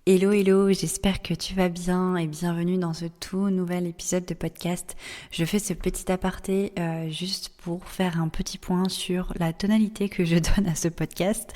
Hello, hello, j'espère que tu vas bien et bienvenue dans ce tout nouvel épisode de podcast. Je fais ce petit aparté juste pour faire un petit point sur la tonalité que je donne à ce podcast.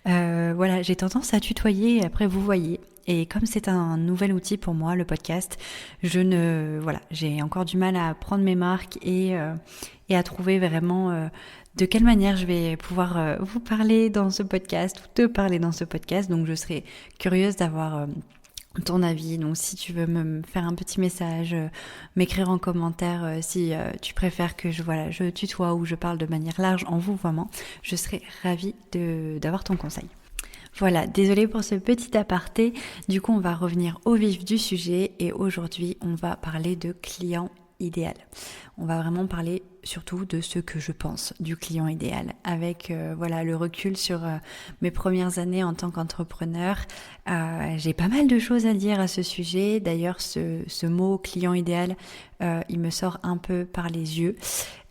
Voilà, j'ai tendance à tutoyer et après vous voyez. Et comme c'est un nouvel outil pour moi, le podcast, j'ai encore du mal à prendre mes marques et à trouver vraiment de quelle manière je vais pouvoir vous parler dans ce podcast ou te parler dans ce podcast. Donc je serai curieuse d'avoir ton avis. Donc si tu veux me faire un petit message, m'écrire en commentaire si tu préfères que je tutoie ou je parle de manière large en vouvoiement, je serai ravie d'avoir ton conseil. Voilà, désolée pour ce petit aparté. Du coup, on va revenir au vif du sujet et aujourd'hui, on va parler de client idéal. On va vraiment parler surtout de ce que je pense du client idéal avec le recul sur mes premières années en tant qu'entrepreneur. J'ai pas mal de choses à dire à ce sujet. D'ailleurs, ce mot client idéal, il me sort un peu par les yeux.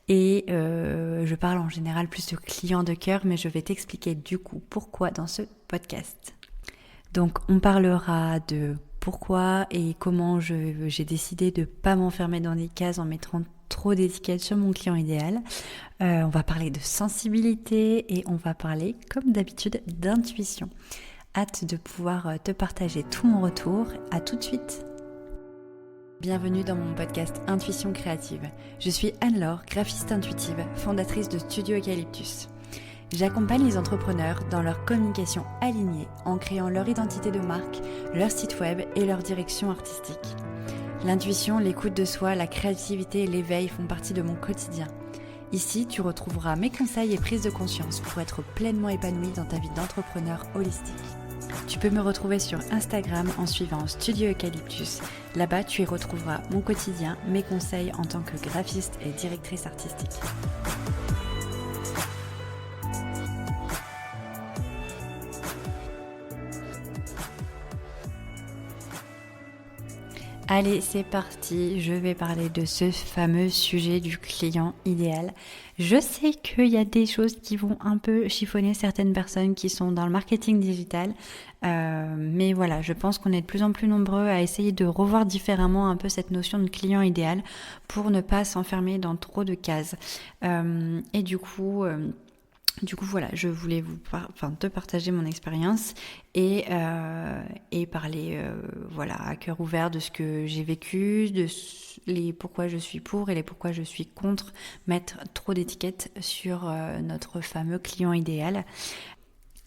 Et je parle en général plus de clients de cœur, mais je vais t'expliquer du coup pourquoi dans ce podcast. Donc on parlera de pourquoi et comment j'ai décidé de ne pas m'enfermer dans des cases en mettant trop d'étiquettes sur mon client idéal. On va parler de sensibilité et on va parler, comme d'habitude, d'intuition. Hâte de pouvoir te partager tout mon retour. À tout de suite. Bienvenue dans mon podcast Intuition créative. Je suis Anne-Laure, graphiste intuitive, fondatrice de Studio Eucalyptus. J'accompagne les entrepreneurs dans leur communication alignée en créant leur identité de marque, leur site web et leur direction artistique. L'intuition, l'écoute de soi, la créativité et l'éveil font partie de mon quotidien. Ici, tu retrouveras mes conseils et prises de conscience pour être pleinement épanoui dans ta vie d'entrepreneur holistique. Tu peux me retrouver sur Instagram en suivant Studio Eucalyptus. Là-bas, tu y retrouveras mon quotidien, mes conseils en tant que graphiste et directrice artistique. Allez, c'est parti, je vais parler de ce fameux sujet du client idéal. Je sais qu'il y a des choses qui vont un peu chiffonner certaines personnes qui sont dans le marketing digital, mais voilà, je pense qu'on est de plus en plus nombreux à essayer de revoir différemment un peu cette notion de client idéal pour ne pas s'enfermer dans trop de cases. Et du coup, voilà, je voulais te partager mon expérience et parler à cœur ouvert de ce que j'ai vécu, de les pourquoi je suis pour et les pourquoi je suis contre mettre trop d'étiquettes sur notre fameux client idéal.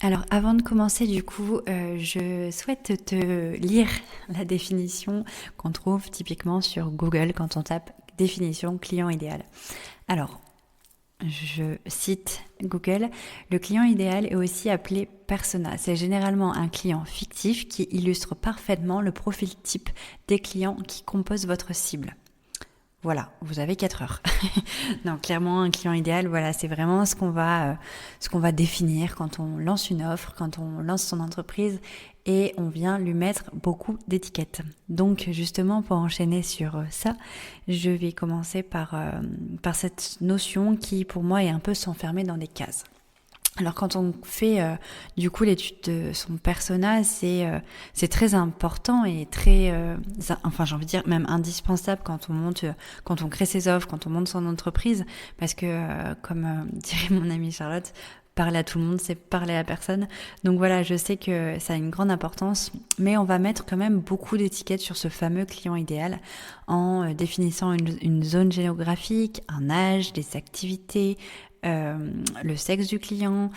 Alors avant de commencer du coup, je souhaite te lire la définition qu'on trouve typiquement sur Google quand on tape définition client idéal. Alors, je cite Google, le client idéal est aussi appelé persona. C'est généralement un client fictif qui illustre parfaitement le profil type des clients qui composent votre cible. Voilà, vous avez 4 heures. Non, clairement, un client idéal, voilà, c'est vraiment ce qu'on va définir quand on lance une offre, quand on lance son entreprise et on vient lui mettre beaucoup d'étiquettes. Donc, justement, pour enchaîner sur ça, je vais commencer par cette notion qui, pour moi, est un peu s'enfermer dans des cases. Alors quand on fait du coup l'étude de son persona, c'est très important et très, j'ai envie de dire même indispensable quand on crée ses offres, quand on monte son entreprise, parce que comme dirait mon amie Charlotte, parler à tout le monde, c'est parler à personne. Donc voilà, je sais que ça a une grande importance, mais on va mettre quand même beaucoup d'étiquettes sur ce fameux client idéal en définissant une zone géographique, un âge, des activités, le sexe du client,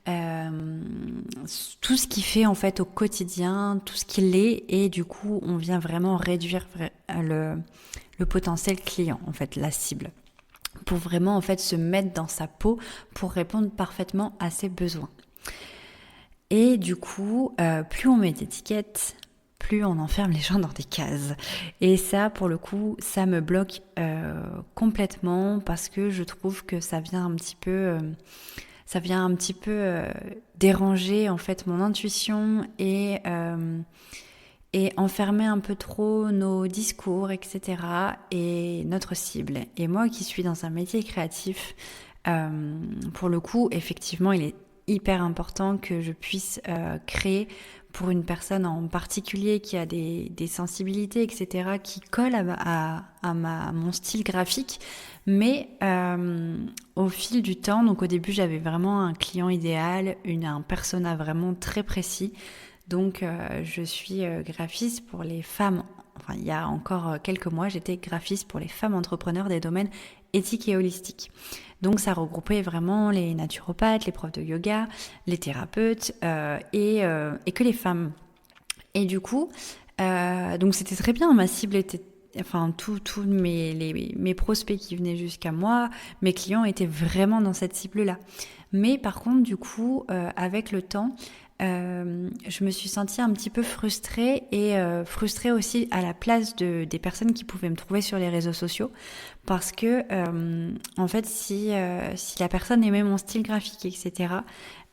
tout ce qu'il fait en fait au quotidien, tout ce qu'il est, et du coup on vient vraiment réduire le potentiel client, en fait la cible, pour vraiment en fait se mettre dans sa peau pour répondre parfaitement à ses besoins. Et du coup, plus on met d'étiquettes, plus on enferme les gens dans des cases. Et ça, pour le coup, ça me bloque complètement parce que je trouve que ça vient un petit peu déranger en fait mon intuition et enfermer un peu trop nos discours, etc. et notre cible. Et moi qui suis dans un métier créatif, pour le coup, effectivement, il est hyper important que je puisse créer pour une personne en particulier qui a des sensibilités, etc., qui collent à mon style graphique. Mais au fil du temps, donc au début j'avais vraiment un client idéal, un persona vraiment très précis. Donc je suis graphiste pour les femmes. Enfin, il y a encore quelques mois, j'étais graphiste pour les femmes entrepreneurs des domaines éthiques et holistiques. Donc ça regroupait vraiment les naturopathes, les profs de yoga, les thérapeutes et que les femmes. Et du coup, donc c'était très bien, ma cible était, enfin tous mes prospects qui venaient jusqu'à moi, mes clients étaient vraiment dans cette cible-là. Mais par contre, du coup, avec le temps, je me suis sentie un petit peu frustrée et frustrée aussi à la place des personnes qui pouvaient me trouver sur les réseaux sociaux parce que en fait si la personne aimait mon style graphique, etc.,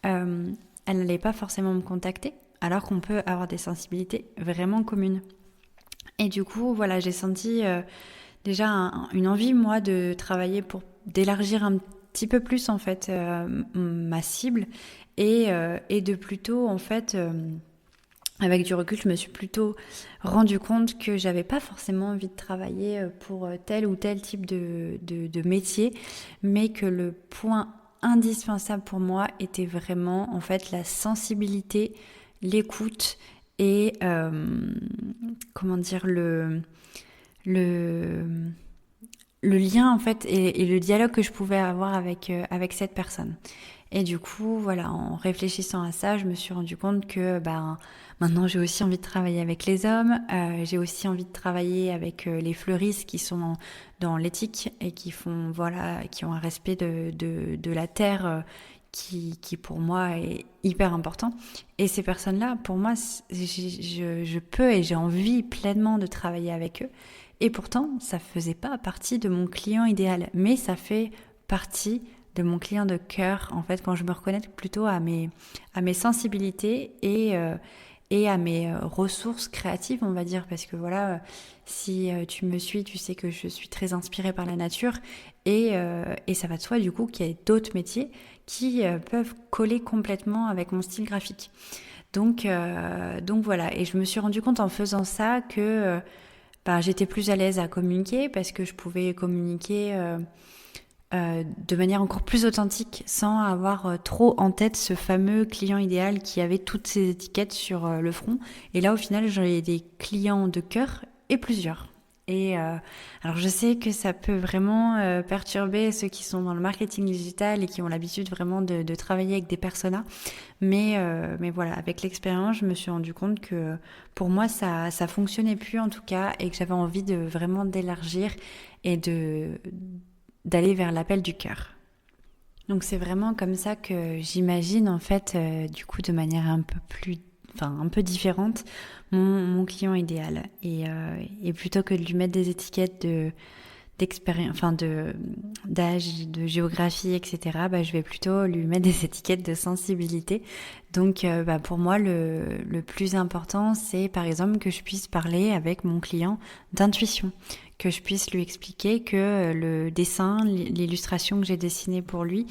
elle n'allait pas forcément me contacter alors qu'on peut avoir des sensibilités vraiment communes. Et du coup voilà, j'ai senti déjà une envie moi de travailler pour d'élargir un petit peu plus en fait ma cible et de plutôt en fait avec du recul je me suis plutôt rendu compte que j'avais pas forcément envie de travailler pour tel ou tel type de métier, mais que le point indispensable pour moi était vraiment en fait la sensibilité, l'écoute et comment dire le lien en fait et le dialogue que je pouvais avoir avec cette personne. Et du coup, voilà, en réfléchissant à ça, je me suis rendu compte que maintenant j'ai aussi envie de travailler avec les hommes, j'ai aussi envie de travailler avec les fleuristes qui sont dans l'éthique et qui font qui ont un respect de la terre qui pour moi est hyper important. Et ces personnes-là, pour moi, je peux et j'ai envie pleinement de travailler avec eux. Et pourtant, ça faisait pas partie de mon client idéal, mais ça fait partie de mon client de cœur, en fait, quand je me reconnais plutôt à mes sensibilités et à mes ressources créatives, on va dire, parce que voilà, si tu me suis, tu sais que je suis très inspirée par la nature et ça va de soi, du coup, qu'il y a d'autres métiers qui peuvent coller complètement avec mon style graphique. Donc voilà, et je me suis rendu compte en faisant ça que j'étais plus à l'aise à communiquer parce que je pouvais communiquer de manière encore plus authentique sans avoir trop en tête ce fameux client idéal qui avait toutes ces étiquettes sur le front. Et là, au final, j'ai des clients de cœur et plusieurs. Et alors, je sais que ça peut vraiment perturber ceux qui sont dans le marketing digital et qui ont l'habitude vraiment de travailler avec des personas. Mais voilà, avec l'expérience, je me suis rendu compte que pour moi, ça fonctionnait plus en tout cas et que j'avais envie de vraiment d'élargir et d'aller vers l'appel du cœur. Donc c'est vraiment comme ça que j'imagine en fait, du coup de manière un peu différente, mon client idéal. Et plutôt que de lui mettre des étiquettes d'expérience, d'âge, de géographie, etc., je vais plutôt lui mettre des étiquettes de sensibilité. Donc pour moi, le plus important, c'est par exemple que je puisse parler avec mon client d'intuition, que je puisse lui expliquer que le dessin, l'illustration que j'ai dessinée pour lui,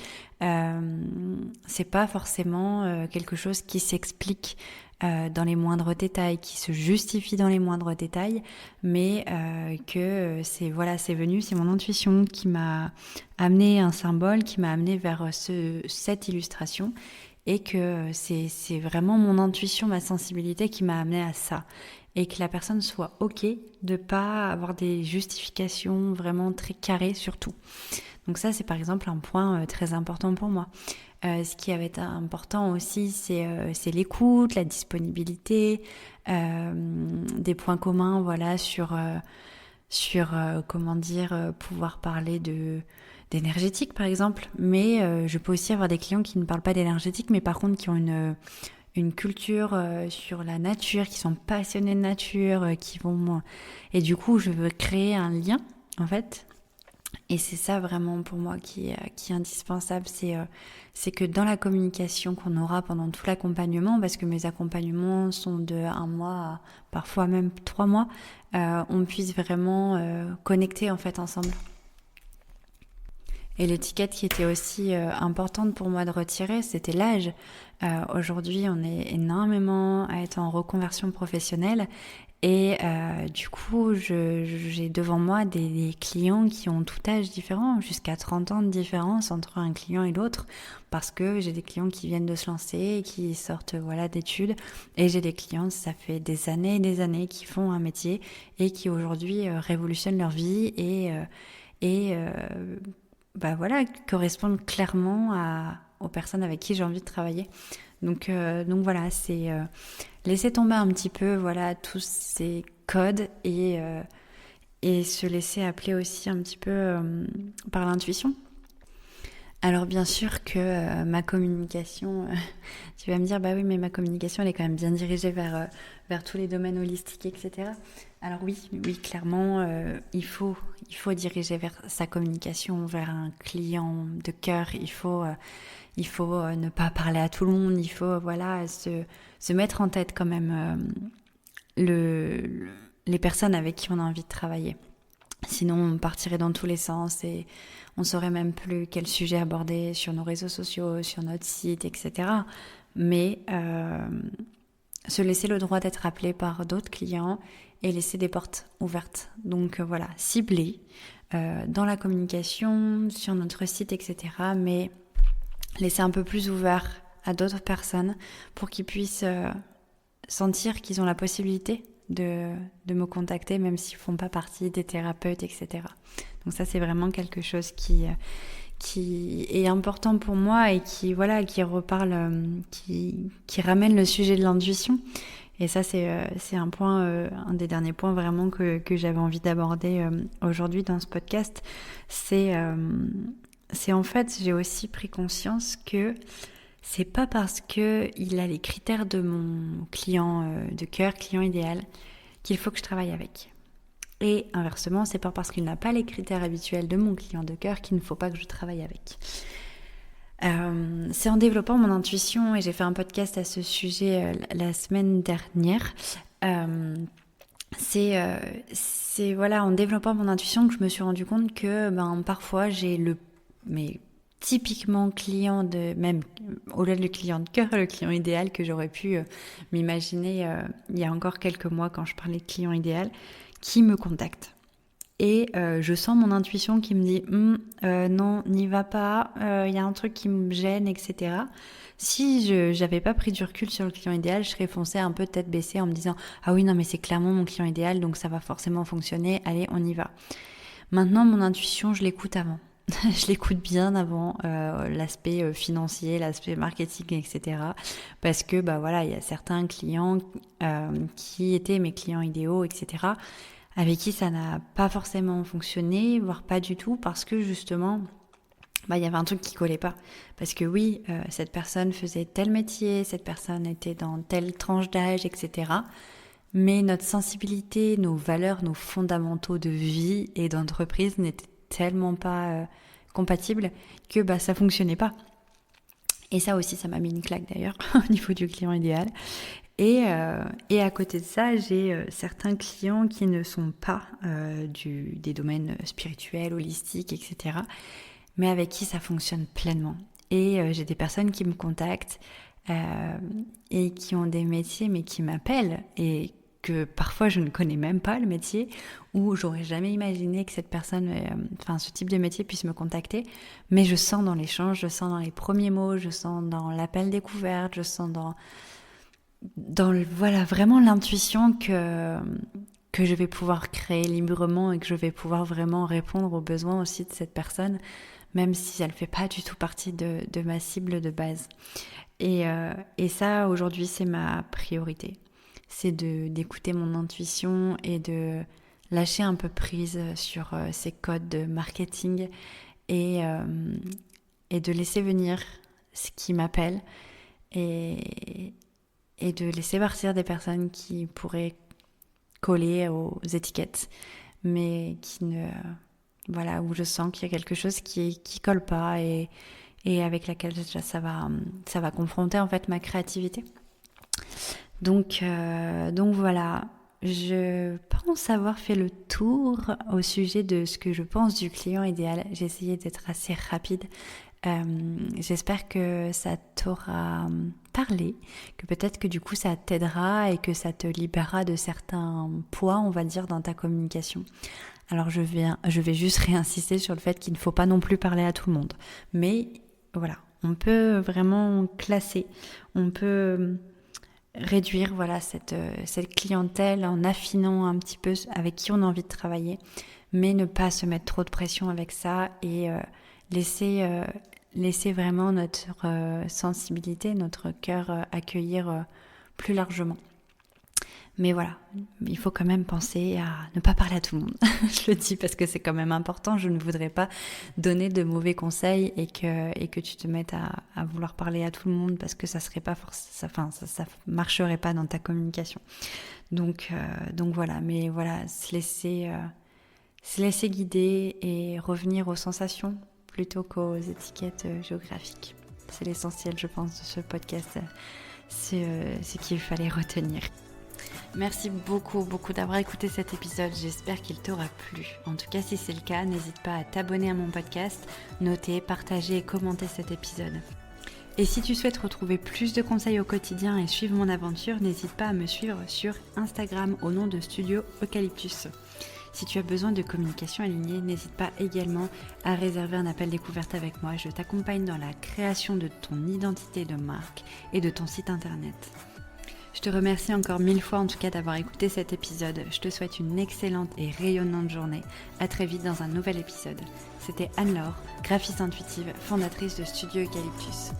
c'est pas forcément quelque chose qui s'explique dans les moindres détails, qui se justifie dans les moindres détails, mais que c'est mon intuition qui m'a amené un symbole, qui m'a amené vers cette illustration, et que c'est vraiment mon intuition, ma sensibilité qui m'a amené à ça. Et que la personne soit ok de pas avoir des justifications vraiment très carrées sur tout. Donc ça, c'est par exemple un point très important pour moi. Ce qui va être important aussi, c'est l'écoute, la disponibilité, des points communs, voilà, sur comment dire, pouvoir parler d'énergétique par exemple. Mais je peux aussi avoir des clients qui ne parlent pas d'énergétique, mais par contre qui ont une culture sur la nature, qui sont passionnés de nature, qui vont... Et du coup, je veux créer un lien, en fait. Et c'est ça vraiment pour moi qui est indispensable, c'est que dans la communication qu'on aura pendant tout l'accompagnement, parce que mes accompagnements sont de 1 mois à parfois même 3 mois, on puisse vraiment connecter en fait ensemble. Et l'étiquette qui était aussi importante pour moi de retirer, c'était l'âge. Aujourd'hui, on est énormément à être en reconversion professionnelle. Et du coup, j'ai devant moi des clients qui ont tout âge différent, jusqu'à 30 ans de différence entre un client et l'autre, parce que j'ai des clients qui viennent de se lancer, qui sortent d'études, et j'ai des clients, ça fait des années et des années, qui font un métier et qui aujourd'hui révolutionnent leur vie et correspondent clairement aux personnes avec qui j'ai envie de travailler. Donc voilà, c'est laisser tomber un petit peu tous ces codes et se laisser appeler aussi un petit peu par l'intuition. Alors bien sûr que ma communication, tu vas me dire bah oui mais ma communication elle est quand même bien dirigée vers tous les domaines holistiques, etc. Alors oui clairement il faut diriger vers sa communication vers un client de cœur, il faut ne pas parler à tout le monde, il faut se mettre en tête quand même les personnes avec qui on a envie de travailler. Sinon, on partirait dans tous les sens et on saurait même plus quel sujet aborder sur nos réseaux sociaux, sur notre site, etc. Mais se laisser le droit d'être appelé par d'autres clients et laisser des portes ouvertes. Donc cibler dans la communication, sur notre site, etc. Mais laisser un peu plus ouvert à d'autres personnes pour qu'ils puissent sentir qu'ils ont la possibilité de me contacter, même s'ils ne font pas partie des thérapeutes, etc. Donc ça, c'est vraiment quelque chose qui est important pour moi et qui reparle, qui ramène le sujet de l'intuition. Et ça, c'est un point, un des derniers points vraiment que j'avais envie d'aborder aujourd'hui dans ce podcast. C'est en fait, j'ai aussi pris conscience que c'est pas parce qu'il a les critères de mon client de cœur, client idéal, qu'il faut que je travaille avec. Et inversement, c'est pas parce qu'il n'a pas les critères habituels de mon client de cœur qu'il ne faut pas que je travaille avec. C'est en développant mon intuition, et j'ai fait un podcast à ce sujet la semaine dernière. C'est en développant mon intuition que je me suis rendu compte que parfois j'ai typiquement client même au-delà du client de cœur, le client idéal que j'aurais pu m'imaginer il y a encore quelques mois quand je parlais de client idéal, qui me contacte. Et je sens mon intuition qui me dit non, n'y va pas, y a un truc qui me gêne, etc. Si j'avais pas pris du recul sur le client idéal, je serais foncée un peu tête baissée en me disant ah oui non mais c'est clairement mon client idéal donc ça va forcément fonctionner, allez on y va. Maintenant mon intuition je l'écoute avant. Je l'écoute bien avant l'aspect financier, l'aspect marketing, etc. Parce que il y a certains clients qui étaient mes clients idéaux, etc. avec qui ça n'a pas forcément fonctionné, voire pas du tout, parce que justement, il y avait un truc qui collait pas. Parce que oui, cette personne faisait tel métier, cette personne était dans telle tranche d'âge, etc. Mais notre sensibilité, nos valeurs, nos fondamentaux de vie et d'entreprise n'étaient tellement pas compatibles que ça fonctionnait pas. Et ça aussi, ça m'a mis une claque d'ailleurs au niveau du client idéal. Et à côté de ça, j'ai certains clients qui ne sont pas des domaines spirituels, holistiques, etc. mais avec qui ça fonctionne pleinement. Et j'ai des personnes qui me contactent et qui ont des métiers mais qui m'appellent et que parfois je ne connais même pas le métier, ou j'aurais jamais imaginé que cette personne, ce type de métier puisse me contacter, mais je sens dans l'échange, je sens dans les premiers mots, je sens dans l'appel découverte, je sens dans vraiment l'intuition que je vais pouvoir créer librement et que je vais pouvoir vraiment répondre aux besoins aussi de cette personne, même si elle fait pas du tout partie de ma cible de base. Et ça, aujourd'hui, c'est ma priorité. C'est d'écouter mon intuition et de lâcher un peu prise sur ces codes de marketing et de laisser venir ce qui m'appelle et de laisser partir des personnes qui pourraient coller aux étiquettes, mais qui où je sens qu'il y a quelque chose qui colle pas et avec laquelle ça va confronter en fait ma créativité. Donc voilà, je pense avoir fait le tour au sujet de ce que je pense du client idéal. J'ai essayé d'être assez rapide. J'espère que ça t'aura parlé, que peut-être que du coup ça t'aidera et que ça te libérera de certains poids, on va dire, dans ta communication. Alors je vais juste réinsister sur le fait qu'il ne faut pas non plus parler à tout le monde. Mais voilà, on peut vraiment classer, on peut réduire cette clientèle en affinant un petit peu avec qui on a envie de travailler, mais ne pas se mettre trop de pression avec ça et laisser vraiment notre sensibilité, notre cœur accueillir plus largement. Mais voilà, il faut quand même penser à ne pas parler à tout le monde. Je le dis parce que c'est quand même important. Je ne voudrais pas donner de mauvais conseils et que tu te mettes à vouloir parler à tout le monde parce que ça serait pas ça marcherait pas dans ta communication. Donc voilà, mais voilà, se laisser guider et revenir aux sensations plutôt qu'aux étiquettes géographiques. C'est l'essentiel, je pense, de ce podcast. C'est ce qu'il fallait retenir. Merci beaucoup d'avoir écouté cet épisode, j'espère qu'il t'aura plu. En tout cas, si c'est le cas, n'hésite pas à t'abonner à mon podcast, noter, partager et commenter cet épisode. Et si tu souhaites retrouver plus de conseils au quotidien et suivre mon aventure, n'hésite pas à me suivre sur Instagram au nom de Studio Eucalyptus. Si tu as besoin de communication alignée, n'hésite pas également à réserver un appel découverte avec moi. Je t'accompagne dans la création de ton identité de marque et de ton site internet. Je te remercie encore 1000 fois en tout cas d'avoir écouté cet épisode. Je te souhaite une excellente et rayonnante journée. À très vite dans un nouvel épisode. C'était Anne-Laure, graphiste intuitive, fondatrice de Studio Eucalyptus.